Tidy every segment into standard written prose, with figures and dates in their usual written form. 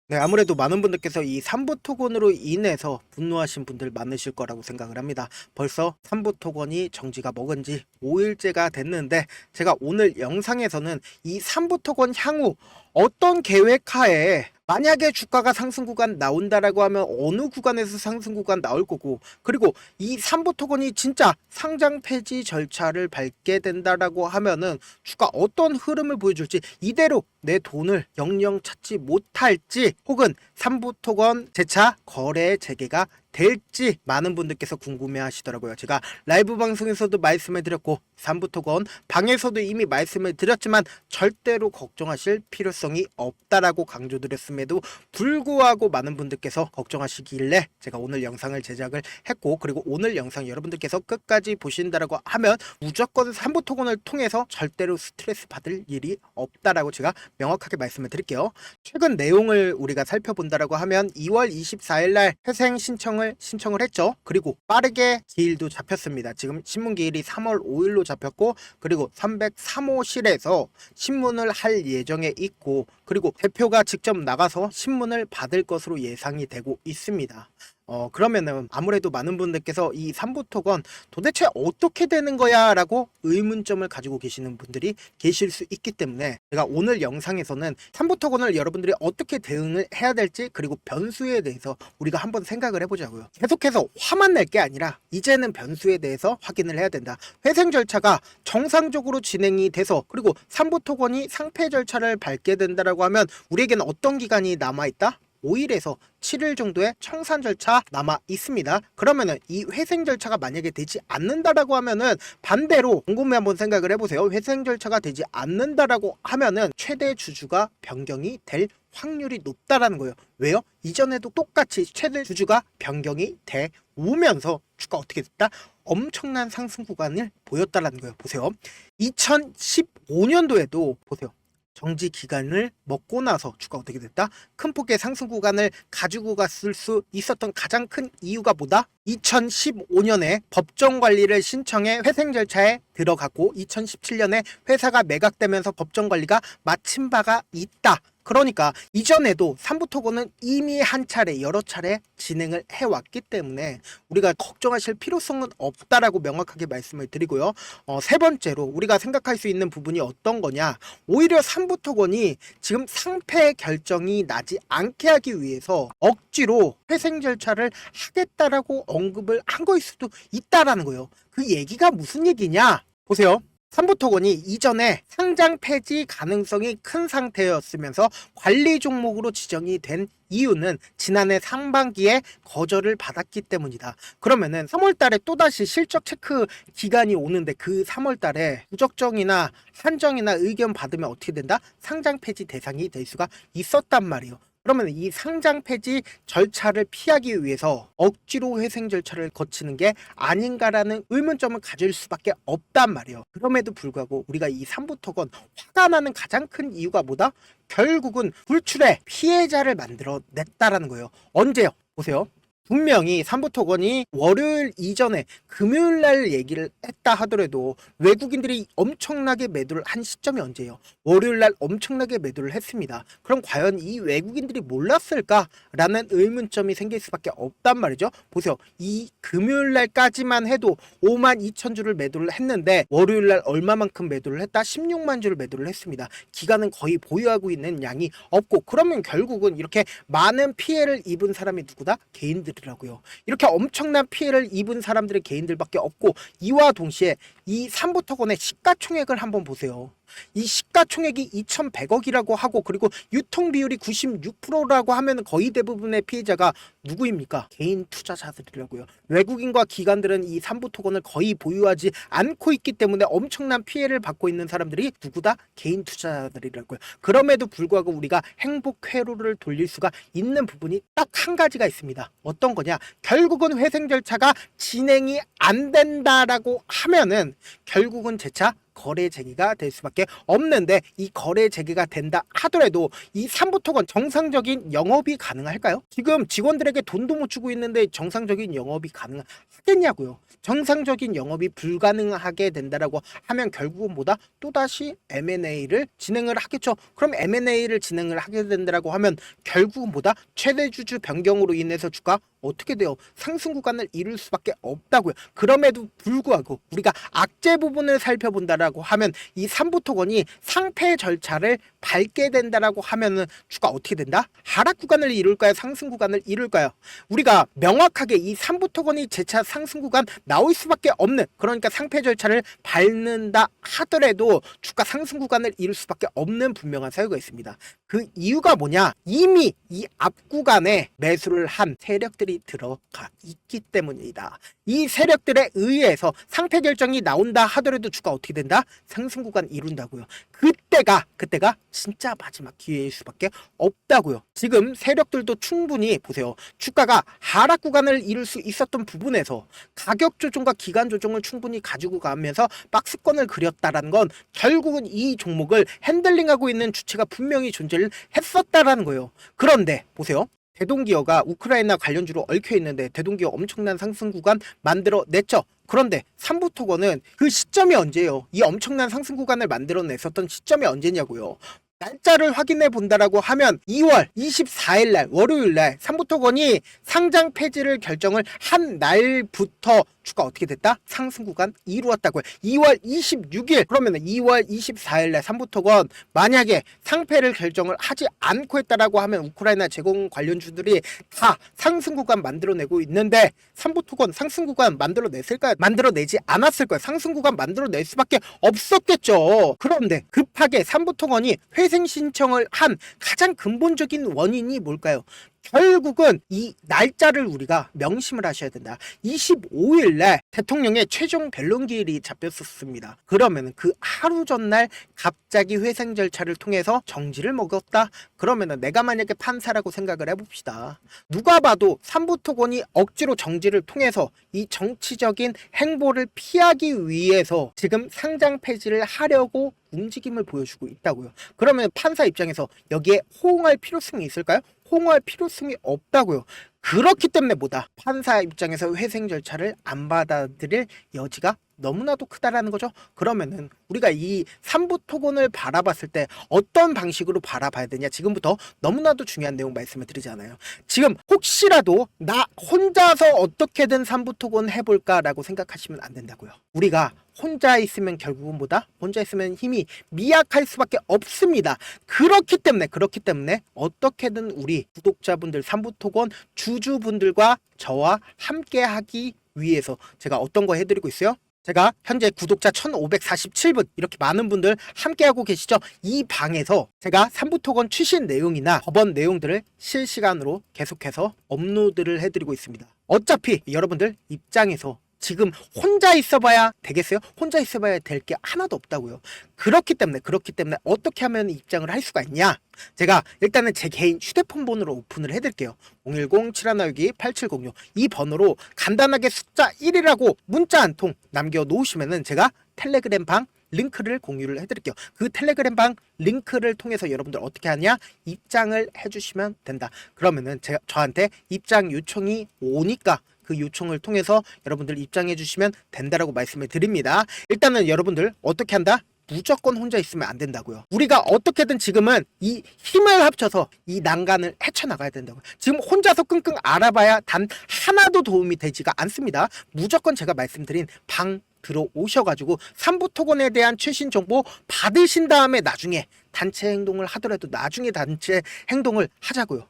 네, 아무래도 많은 분들께서 이 삼부 토건으로 인해서 분노하신 분들 많으실 거라고 생각을 합니다. 벌써 삼부 토건이 정지가 먹은 지 5일째가 됐는데 제가 오늘 영상에서는 이 삼부 토건 향후 어떤 계획하에 만약에 주가가 상승 구간 나온다라고 하면 어느 구간에서 상승 구간 나올 거고, 그리고 이 삼부 토건이 진짜 상장 폐지 절차를 밟게 된다라고 하면은 주가 어떤 흐름을 보여줄지, 이대로 내 돈을 영영 찾지 못할지, 혹은 삼부 토건 재차 거래 재개가 될지 많은 분들께서 궁금해 하시더라고요. 제가 라이브 방송에서도 말씀을 드렸고 삼부 토건 방에서도 이미 말씀을 드렸지만 절대로 걱정하실 필요성이 없다라고 강조드렸음에도 불구하고 많은 분들께서 걱정하시길래 제가 오늘 영상을 제작을 했고, 그리고 오늘 영상 여러분들께서 끝까지 보신다라고 하면 무조건 삼부 토건을 통해서 절대로 스트레스 받을 일이 없다라고 제가 명확하게 말씀을 드릴게요. 최근 내용을 우리가 살펴본다라고 하면 2월 24일 날 회생 신청을 했죠. 그리고 빠르게 기일도 잡혔습니다. 지금 신문 기일이 3월 5일로 잡혔고, 그리고 303호실에서 신문을 할 예정에 있고, 그리고 대표가 직접 나가서 신문을 받을 것으로 예상이 되고 있습니다. 그러면은 아무래도 많은 분들께서 이 삼부 토건 도대체 어떻게 되는 거야 라고 의문점을 가지고 계시는 분들이 계실 수 있기 때문에 제가 오늘 영상에서는 삼부 토건을 여러분들이 어떻게 대응을 해야 될지, 그리고 변수에 대해서 우리가 한번 생각을 해보자고요. 계속해서 화만 낼 게 아니라 이제는 변수에 대해서 확인을 해야 된다. 회생 절차가 정상적으로 진행이 돼서, 그리고 삼부 토건이 상패 절차를 밟게 된다라고 하면 우리에게는 어떤 기간이 남아있다? 5일에서 7일 정도의 청산 절차 남아 있습니다. 그러면은 이 회생 절차가 만약에 되지 않는다라고 하면은 반대로 곰곰이 한번 생각을 해보세요. 회생 절차가 되지 않는다라고 하면은 최대 주주가 변경이 될 확률이 높다라는 거예요. 왜요? 이전에도 똑같이 최대 주주가 변경이 돼 오면서 주가 어떻게 됐다? 엄청난 상승 구간을 보였다라는 거예요. 보세요. 2015년도에도 보세요. 정지 기간을 먹고 나서 주가 어떻게 됐다? 큰 폭의 상승 구간을 가지고 갔을 수 있었던 가장 큰 이유가 뭐다? 2015년에 법정 관리를 신청해 회생 절차에 들어갔고 2017년에 회사가 매각되면서 법정 관리가 마친 바가 있다. 그러니까 이전에도 삼부 토건은 이미 한 차례 여러 차례 진행을 해왔기 때문에 우리가 걱정하실 필요성은 없다라고 명확하게 말씀을 드리고요. 세 번째로 우리가 생각할 수 있는 부분이 어떤 거냐, 오히려 삼부 토건이 지금 상패 결정이 나지 않게 하기 위해서 억지로 회생 절차를 하겠다라고 언급을 한 거일 수도 있다라는 거예요. 그 얘기가 무슨 얘기냐, 보세요. 삼부 토건이 이전에 상장 폐지 가능성이 큰 상태였으면서 관리 종목으로 지정이 된 이유는 지난해 상반기에 거절을 받았기 때문이다. 그러면은 3월 달에 또다시 실적 체크 기간이 오는데 그 3월 달에 부적정이나 한정이나 의견 받으면 어떻게 된다? 상장 폐지 대상이 될 수가 있었단 말이에요. 그러면 이 상장 폐지 절차를 피하기 위해서 억지로 회생 절차를 거치는 게 아닌가라는 의문점을 가질 수밖에 없단 말이에요. 그럼에도 불구하고 우리가 이 삼부 토건 화가 나는 가장 큰 이유가 뭐다? 결국은 불출의 피해자를 만들어냈다라는 거예요. 언제요? 보세요. 분명히 삼부 토건이 월요일 이전에 금요일 날 얘기를 했다 하더라도 외국인들이 엄청나게 매도를 한 시점이 언제예요? 월요일 날 엄청나게 매도를 했습니다. 그럼 과연 이 외국인들이 몰랐을까라는 의문점이 생길 수밖에 없단 말이죠. 보세요. 이 금요일 날까지만 해도 5만 2천 주를 매도를 했는데 월요일 날 얼마만큼 매도를 했다? 16만 주를 매도를 했습니다. 기간은 거의 보유하고 있는 양이 없고, 그러면 결국은 이렇게 많은 피해를 입은 사람이 누구다? 개인들 이라고요. 이렇게 엄청난 피해를 입은 사람들의 개인들밖에 없고, 이와 동시에 이 삼부 토건의 시가총액을 한번 보세요. 이 시가총액이 2,100억이라고 하고, 그리고 유통 비율이 96%라고 하면 거의 대부분의 피해자가 누구입니까? 개인 투자자들이라고요. 외국인과 기관들은 이 삼부 토건을 거의 보유하지 않고 있기 때문에 엄청난 피해를 받고 있는 사람들이 누구다? 개인 투자자들이라고요. 그럼에도 불구하고 우리가 행복 회로를 돌릴 수가 있는 부분이 딱 한 가지가 있습니다. 어떤 거냐? 결국은 회생 절차가 진행이 안 된다라고 하면은 결국은 재차 거래 재개가 될 수밖에 없는데, 이 거래 재개가 된다 하더라도 이 삼부토건 정상적인 영업이 가능할까요? 지금 직원들에게 돈도 못 주고 있는데 정상적인 영업이 가능하겠냐고요. 정상적인 영업이 불가능하게 된다라고 하면 결국은 뭐다? 또다시 M&A를 진행을 하겠죠. 그럼 M&A를 진행을 하게 된다라고 하면 결국은 뭐다? 최대 주주 변경으로 인해서 주가 어떻게 돼요? 상승 구간을 이룰 수밖에 없다고요. 그럼에도 불구하고 우리가 악재 부분을 살펴본다라고 하면 이 삼부토건이 상패 절차를 밟게 된다라고 하면은 주가 어떻게 된다? 하락 구간을 이룰까요? 상승 구간을 이룰까요? 우리가 명확하게 이 삼부토건이 재차 상승 구간 나올 수밖에 없는, 그러니까 상패 절차를 밟는다 하더라도 주가 상승 구간을 이룰 수밖에 없는 분명한 사유가 있습니다. 그 이유가 뭐냐? 이미 이 앞 구간에 매수를 한 세력들이 들어가 있기 때문이다. 이 세력들에 의해서 상패 결정이 나온다 하더라도 주가 어떻게 된다? 상승 구간 이룬다고요. 그때가 진짜 마지막 기회일 수밖에 없다고요. 지금 세력들도 충분히 보세요. 주가가 하락 구간을 이룰 수 있었던 부분에서 가격 조정과 기간 조정을 충분히 가지고 가면서 박스권을 그렸다라는 건 결국은 이 종목을 핸들링하고 있는 주체가 분명히 존재를 했었다라는 거예요. 그런데 보세요. 대동기어가 우크라이나 관련주로 얽혀 있는데 대동기어 엄청난 상승 구간 만들어냈죠. 그런데 삼부토건은 그 시점이 언제예요? 이 엄청난 상승 구간을 만들어냈었던 시점이 언제냐고요. 날짜를 확인해 본다라고 하면 2월 24일 날 월요일 날 삼부토건이 상장 폐지를 결정을 한 날부터 주가 어떻게 됐다? 상승 구간 이루었다고요. 2월 26일, 그러면 2월 24일 날 삼부토건 만약에 상패를 결정을 하지 않고 했다라고 하면 우크라이나 제공 관련주들이 다 상승 구간 만들어내고 있는데 삼부토건 상승 구간 만들어냈을까요? 만들어내지 않았을 거예요. 상승 구간 만들어낼 수밖에 없었겠죠. 그런데 급하게 삼부토건이 회생 신청을 한 가장 근본적인 원인이 뭘까요? 결국은 이 날짜를 우리가 명심을 하셔야 된다. 25일 날 대통령의 최종 변론기일이 잡혔었습니다. 그러면 그 하루 전날 갑자기 회생 절차를 통해서 정지를 먹었다. 그러면 내가 만약에 판사라고 생각을 해봅시다. 누가 봐도 삼부토건이 억지로 정지를 통해서 이 정치적인 행보를 피하기 위해서 지금 상장 폐지를 하려고 움직임을 보여주고 있다고요. 그러면 판사 입장에서 여기에 호응할 필요성이 있을까요? 호응할 필요성이 없다고요. 그렇기 때문에 뭐다? 판사 입장에서 회생 절차를 안 받아들일 여지가 너무나도 크다라는 거죠. 그러면은 우리가 이 삼부토건을 바라봤을 때 어떤 방식으로 바라봐야 되냐, 지금부터 너무나도 중요한 내용 말씀을 드리잖아요. 지금 혹시라도 나 혼자서 어떻게든 삼부토건 해볼까라고 생각하시면 안 된다고요. 우리가 혼자 있으면 결국은 뭐다? 혼자 있으면 힘이 미약할 수밖에 없습니다. 그렇기 때문에 어떻게든 우리 구독자분들, 삼부토건 주주분들과 저와 함께 하기 위해서 제가 어떤 거 해드리고 있어요? 제가 현재 구독자 1547분, 이렇게 많은 분들 함께하고 계시죠? 이 방에서 제가 삼부토건 최신 내용이나 법원 내용들을 실시간으로 계속해서 업로드를 해드리고 있습니다. 어차피 여러분들 입장에서 지금 혼자 있어봐야 되겠어요? 혼자 있어봐야 될 게 하나도 없다고요. 그렇기 때문에 어떻게 하면 입장을 할 수가 있냐? 제가 일단은 제 개인 휴대폰 번호로 오픈을 해드릴게요. 010-7162-8706 이 번호로 간단하게 숫자 1이라고 문자 한 통 남겨놓으시면은 제가 텔레그램 방 링크를 공유를 해드릴게요. 그 텔레그램 방 링크를 통해서 여러분들 어떻게 하냐? 입장을 해주시면 된다. 그러면은 저한테 입장 요청이 오니까 그 요청을 통해서 여러분들 입장해 주시면 된다라고 말씀을 드립니다. 일단은 여러분들 어떻게 한다? 무조건 혼자 있으면 안 된다고요. 우리가 어떻게든 지금은 이 힘을 합쳐서 이 난간을 헤쳐나가야 된다고요. 지금 혼자서 끙끙 앓아봐야 단 하나도 도움이 되지가 않습니다. 무조건 제가 말씀드린 방 들어오셔가지고 삼부토건에 대한 최신 정보 받으신 다음에 나중에 단체 행동을 하더라도 나중에 단체 행동을 하자고요.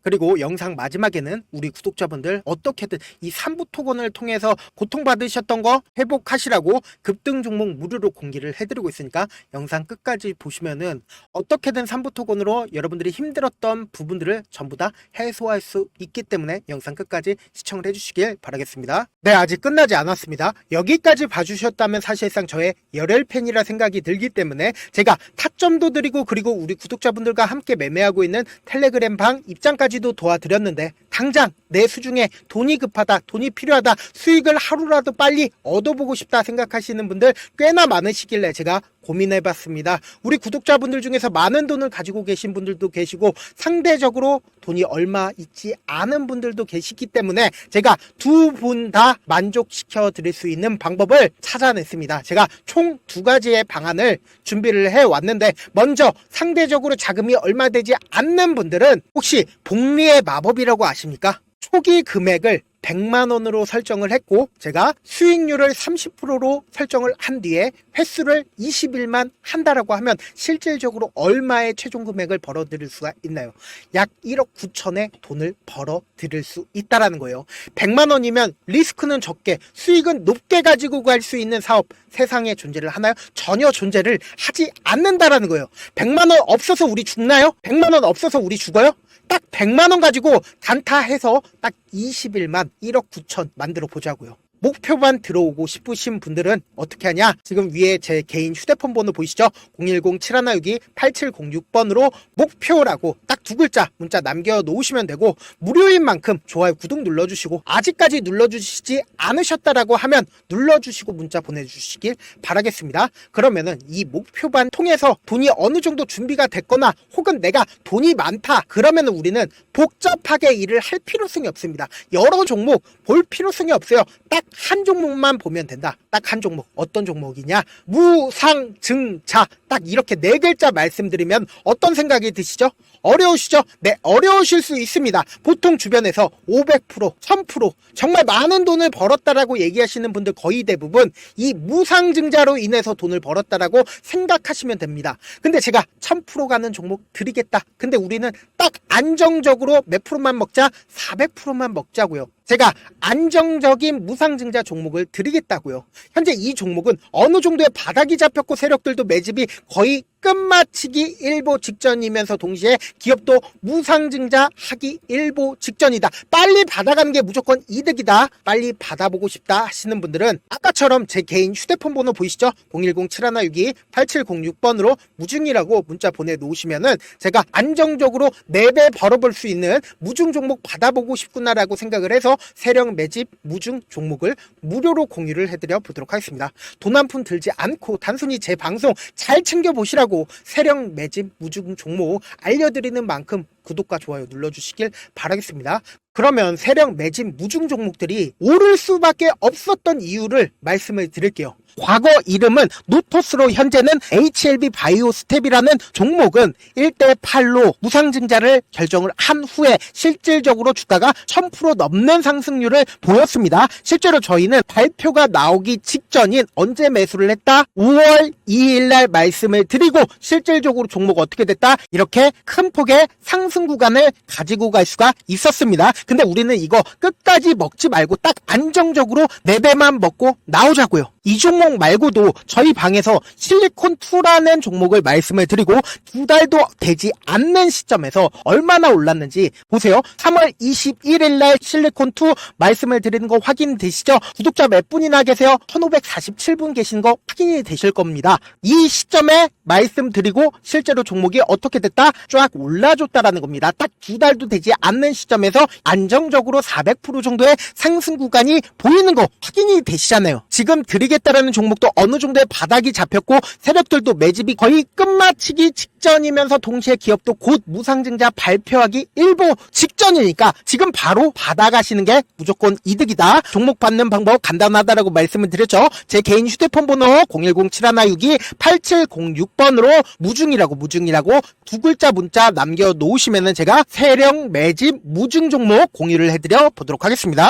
그리고 영상 마지막에는 우리 구독자분들 어떻게든 이 삼부토건을 통해서 고통받으셨던 거 회복하시라고 급등 종목 무료로 공개를 해드리고 있으니까 영상 끝까지 보시면은 어떻게든 삼부토건으로 여러분들이 힘들었던 부분들을 전부 다 해소할 수 있기 때문에 영상 끝까지 시청을 해주시길 바라겠습니다. 네, 아직 끝나지 않았습니다. 여기까지 봐주셨다면 사실상 저의 열혈 팬이라 생각이 들기 때문에 제가 타점도 드리고 그리고 우리 구독자분들과 함께 매매하고 있는 텔레그램 방 입장까지도 도와드렸는데 당장 내 수중에 돈이 급하다, 돈이 필요하다, 수익을 하루라도 빨리 얻어보고 싶다 생각하시는 분들 꽤나 많으시길래 제가 고민해봤습니다. 우리 구독자분들 중에서 많은 돈을 가지고 계신 분들도 계시고 상대적으로 돈이 얼마 있지 않은 분들도 계시기 때문에 제가 두 분 다 만족시켜 드릴 수 있는 방법을 찾아냈습니다. 제가 총 두 가지의 방안을 준비를 해왔는데, 먼저 상대적으로 자금이 얼마 되지 않는 분들은 혹시 복리의 마법이라고 아십니까? 초기 금액을 100만원으로 설정을 했고, 제가 수익률을 30%로 설정을 한 뒤에 횟수를 20일만 한다라고 하면 실질적으로 얼마의 최종 금액을 벌어들일 수가 있나요? 약 1억 9천의 돈을 벌어들일 수 있다라는 거예요. 100만원이면 리스크는 적게 수익은 높게 가지고 갈 수 있는 사업, 세상에 존재를 하나요? 전혀 존재를 하지 않는다라는 거예요. 100만원 없어서 우리 죽나요? 100만원 없어서 우리 죽어요? 딱 100만원 가지고 단타해서 딱 20일만 1억 9천 만들어 보자고요. 목표만 들어오고 싶으신 분들은 어떻게 하냐? 지금 위에 제 개인 휴대폰 번호 보이시죠? 010-7162-8706번으로 목표라고 딱 두 글자 문자 남겨놓으시면 되고, 무료인 만큼 좋아요, 구독 눌러주시고, 아직까지 눌러주시지 않으셨다라고 하면 눌러주시고 문자 보내주시길 바라겠습니다. 그러면은 이 목표반 통해서 돈이 어느 정도 준비가 됐거나 혹은 내가 돈이 많다 그러면은 우리는 복잡하게 일을 할 필요성이 없습니다. 여러 종목 볼 필요성이 없어요. 딱 한 종목만 보면 된다. 딱 한 종목. 어떤 종목이냐? 무상증자. 딱 이렇게 네 글자 말씀드리면 어떤 생각이 드시죠? 어려우시죠? 네, 어려우실 수 있습니다. 보통 주변에서 500%, 1000% 정말 많은 돈을 벌었다라고 얘기하시는 분들 거의 대부분 이 무상증자로 인해서 돈을 벌었다라고 생각하시면 됩니다. 근데 제가 1000% 가는 종목 드리겠다. 근데 우리는 딱 안정적으로 몇 프로만 먹자? 400%만 먹자고요. 제가 안정적인 무상증자 종목을 드리겠다고요. 현재 이 종목은 어느 정도의 바닥이 잡혔고 세력들도 매집이 거의 끝마치기 일보 직전이면서 동시에 기업도 무상증자 하기 일보 직전이다. 빨리 받아가는 게 무조건 이득이다. 빨리 받아보고 싶다 하시는 분들은 아까처럼 제 개인 휴대폰 번호 보이시죠? 010-7162-8706번으로 무중이라고 문자 보내놓으시면은 제가 안정적으로 4배 벌어볼 수 있는 무중 종목 받아보고 싶구나라고 생각을 해서 세력 매집 무중 종목을 무료로 공유를 해드려 보도록 하겠습니다. 돈 한 푼 들지 않고 단순히 제 방송 잘 챙겨보시라고 세력 매집 무중 종목 알려드리는 만큼 구독과 좋아요 눌러주시길 바라겠습니다. 그러면 세력 매집 무중 종목들이 오를 수밖에 없었던 이유를 말씀을 드릴게요. 과거 이름은 노토스로 현재는 HLB 바이오스텝이라는 종목은 1대8로 무상증자를 결정을 한 후에 실질적으로 주가가 1000% 넘는 상승률을 보였습니다. 실제로 저희는 발표가 나오기 직전인 언제 매수를 했다? 5월 2일날 말씀을 드리고 실질적으로 종목 어떻게 됐다? 이렇게 큰 폭의 상승 구간을 가지고 갈 수가 있었습니다. 근데 우리는 이거 끝까지 먹지 말고 딱 안정적으로 4배만 먹고 나오자고요. 이 종목 말고도 저희 방에서 실리콘2라는 종목을 말씀을 드리고 2달도 되지 않는 시점에서 얼마나 올랐는지 보세요. 3월 21일 날 실리콘2 말씀을 드리는 거 확인되시죠? 구독자 몇 분이나 계세요? 1547분 계신 거 확인이 되실 겁니다. 이 시점에 말씀드리고 실제로 종목이 어떻게 됐다? 쫙 올라줬다라는 겁니다. 딱 2달도 되지 않는 시점에서 안정적으로 400% 정도의 상승 구간이 보이는 거 확인이 되시잖아요. 지금 드리겠다라는 종목도 어느 정도의 바닥이 잡혔고 세력들도 매집이 거의 끝마치기 직전이면서 동시에 기업도 곧 무상증자 발표하기 일보 직전이니까 지금 바로 받아가시는 게 무조건 이득이다. 종목 받는 방법 간단하다라고 말씀을 드렸죠. 제 개인 휴대폰 번호 010-7162-8706번으로 무중이라고 두 글자 문자 남겨놓으시면은 제가 세력 매집 무중 종목 공유를 해드려 보도록 하겠습니다.